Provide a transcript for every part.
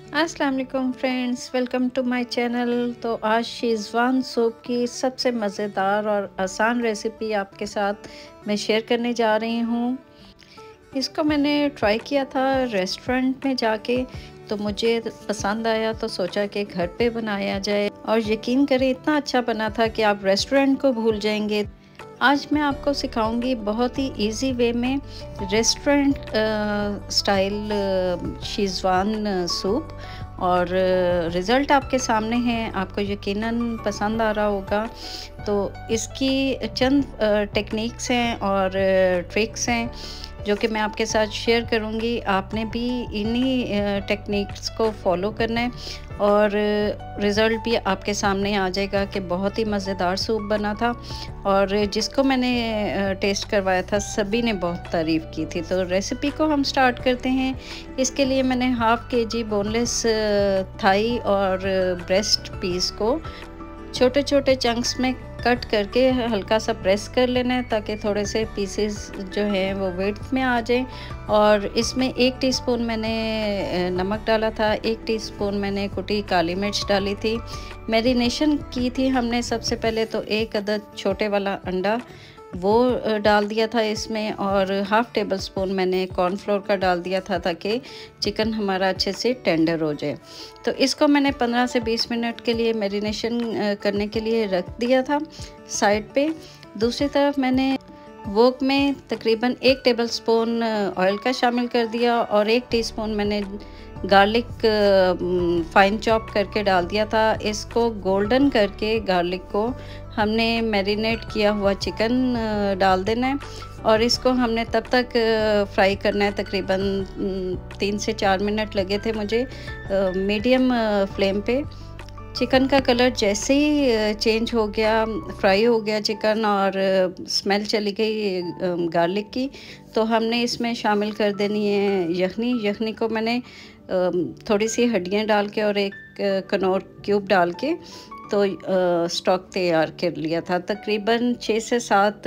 अस्सलाम वालेकुम friends, welcome to my channel. तो आज शेज़वान सूप की सबसे मज़ेदार और आसान रेसिपी आपके साथ मैं शेयर करने जा रही हूँ। इसको मैंने ट्राई किया था रेस्टोरेंट में जाके, तो मुझे पसंद आया तो सोचा कि घर पे बनाया जाए, और यकीन करें इतना अच्छा बना था कि आप रेस्टोरेंट को भूल जाएंगे। आज मैं आपको सिखाऊंगी बहुत ही इजी वे में रेस्टोरेंट स्टाइल शेज़वान सूप, और रिज़ल्ट आपके सामने हैं, आपको यकीनन पसंद आ रहा होगा। तो इसकी चंद टेक्निक्स हैं और ट्रिक्स हैं जो कि मैं आपके साथ शेयर करूंगी। आपने भी इन्हीं टेक्निक्स को फॉलो करना है और रिज़ल्ट भी आपके सामने आ जाएगा कि बहुत ही मज़ेदार सूप बना था। और जिसको मैंने टेस्ट करवाया था सभी ने बहुत तारीफ़ की थी। तो रेसिपी को हम स्टार्ट करते हैं। इसके लिए मैंने हाफ़ केजी बोनलेस थाई और ब्रेस्ट पीस को छोटे छोटे चंक्स में कट करके हल्का सा प्रेस कर लेना है, ताकि थोड़े से पीसेस जो हैं वो विड्थ में आ जाएं। और इसमें 1 टीस्पून मैंने नमक डाला था, 1 टीस्पून मैंने कुटी काली मिर्च डाली थी। मैरिनेशन की थी हमने सबसे पहले, तो 1 अदद छोटे वाला अंडा वो डाल दिया था इसमें, और हाफ़ टेबल स्पून मैंने कॉर्नफ्लोर का डाल दिया था ताकि चिकन हमारा अच्छे से टेंडर हो जाए। तो इसको मैंने 15 से 20 मिनट के लिए मैरिनेशन करने के लिए रख दिया था साइड पे। दूसरी तरफ मैंने वोक में तकरीबन 1 टेबल स्पून ऑयल का शामिल कर दिया, और 1 टीस्पून मैंने गार्लिक फाइन चॉप करके डाल दिया था। इसको गोल्डन करके गार्लिक को हमने मैरिनेट किया हुआ चिकन डाल देना है, और इसको हमने तब तक फ्राई करना है, तकरीबन 3 से 4 मिनट लगे थे मुझे मीडियम फ्लेम पे। चिकन का कलर जैसे ही चेंज हो गया, फ्राई हो गया चिकन और स्मेल चली गई गार्लिक की, तो हमने इसमें शामिल कर देनी है यखनी। यखनी को मैंने थोड़ी सी हड्डियाँ डाल के और एक कनौर क्यूब डाल के तो स्टॉक तैयार कर लिया था। तकरीबन 6 से 7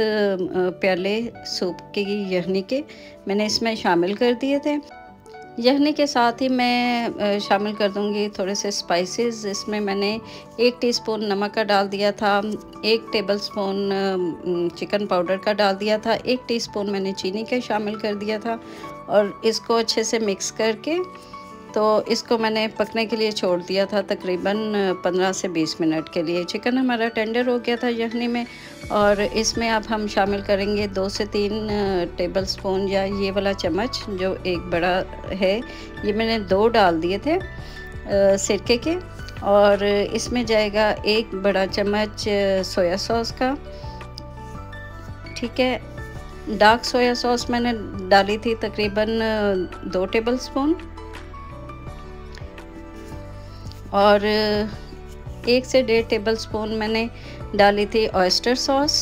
प्याले सूप की यखनी के मैंने इसमें शामिल कर दिए थे। यखनी के साथ ही मैं शामिल कर दूंगी थोड़े से स्पाइसेस। इसमें मैंने 1 टीस्पून नमक का डाल दिया था, 1 टेबलस्पून चिकन पाउडर का डाल दिया था, 1 टीस्पून मैंने चीनी का शामिल कर दिया था, और इसको अच्छे से मिक्स करके तो इसको मैंने पकने के लिए छोड़ दिया था तकरीबन 15 से 20 मिनट के लिए। चिकन हमारा टेंडर हो गया था यखनी में, और इसमें अब हम शामिल करेंगे 2 से 3 टेबल स्पून या ये वाला चम्मच जो एक बड़ा है, ये मैंने 2 डाल दिए थे सिरके के। और इसमें जाएगा 1 बड़ा चम्मच सोया सॉस का, ठीक है। डार्क सोया सॉस मैंने डाली थी तकरीबन 2 टेबल स्पून, और 1 से 1.5 टेबल स्पून मैंने डाली थी ऑयस्टर सॉस,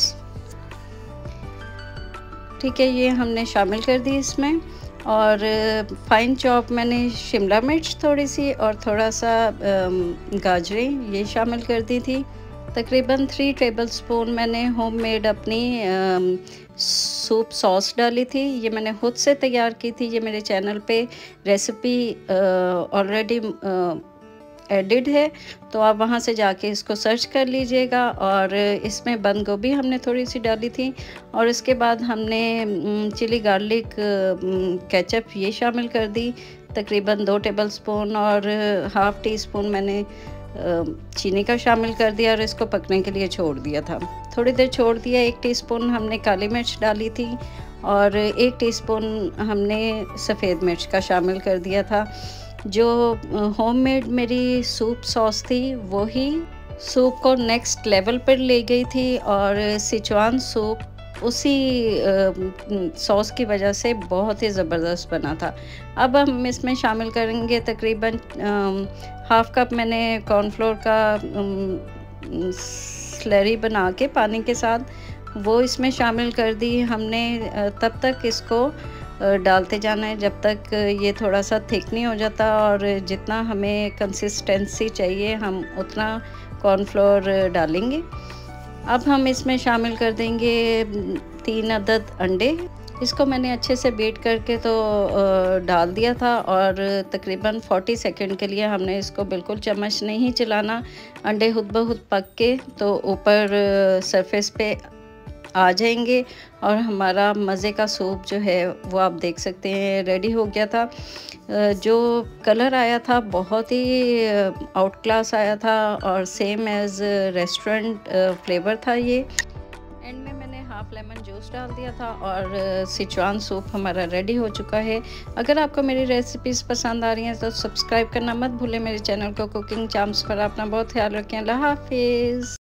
ठीक है। ये हमने शामिल कर दी इसमें। और फाइन चॉप मैंने शिमला मिर्च थोड़ी सी और थोड़ा सा गाजरें ये शामिल कर दी थी। तकरीबन 3 टेबल स्पून मैंने होममेड अपनी सूप सॉस डाली थी। ये मैंने खुद से तैयार की थी, ये मेरे चैनल पे रेसिपी ऑलरेडी एडिड है, तो आप वहाँ से जाके इसको सर्च कर लीजिएगा। और इसमें बंद गोभी हमने थोड़ी सी डाली थी, और इसके बाद हमने चिली गार्लिक केचप ये शामिल कर दी तकरीबन 2 टेबल स्पून, और हाफ़ टी स्पून मैंने चीनी का शामिल कर दिया, और इसको पकने के लिए छोड़ दिया था। थोड़ी देर छोड़ दिया। 1 टीस्पून हमने काली मिर्च डाली थी, और 1 टीस्पून हमने सफ़ेद मिर्च का शामिल कर दिया था। जो होममेड मेरी सूप सॉस थी वो ही सूप को नेक्स्ट लेवल पर ले गई थी, और सिचुआन सूप उसी सॉस की वजह से बहुत ही ज़बरदस्त बना था। अब हम इसमें शामिल करेंगे तकरीबन हाफ़ कप मैंने कॉर्नफ्लोर का स्लरी बना के पानी के साथ वो इसमें शामिल कर दी हमने। तब तक इसको डालते जाना है जब तक ये थोड़ा सा थिक नहीं हो जाता, और जितना हमें कंसिस्टेंसी चाहिए हम उतना कॉर्नफ्लोर डालेंगे। अब हम इसमें शामिल कर देंगे 3 अदद अंडे, इसको मैंने अच्छे से बीट करके तो डाल दिया था और तकरीबन 40 सेकंड के लिए हमने इसको बिल्कुल चम्मच नहीं चलाना। अंडे खुद ब खुद पक के तो ऊपर सरफेस पे आ जाएंगे और हमारा मज़े का सूप जो है वो आप देख सकते हैं रेडी हो गया था। जो कलर आया था बहुत ही आउट क्लास आया था और सेम एज़ रेस्टोरेंट फ्लेवर था ये। एंड में मैंने हाफ लेमन जूस डाल दिया था और सिचुआन सूप हमारा रेडी हो चुका है। अगर आपको मेरी रेसिपीज़ पसंद आ रही हैं तो सब्सक्राइब करना मत भूलें मेरे चैनल को कुकिंग चार्म्स पर। अपना बहुत ख्याल रखें। अल्लाह हाफिज़।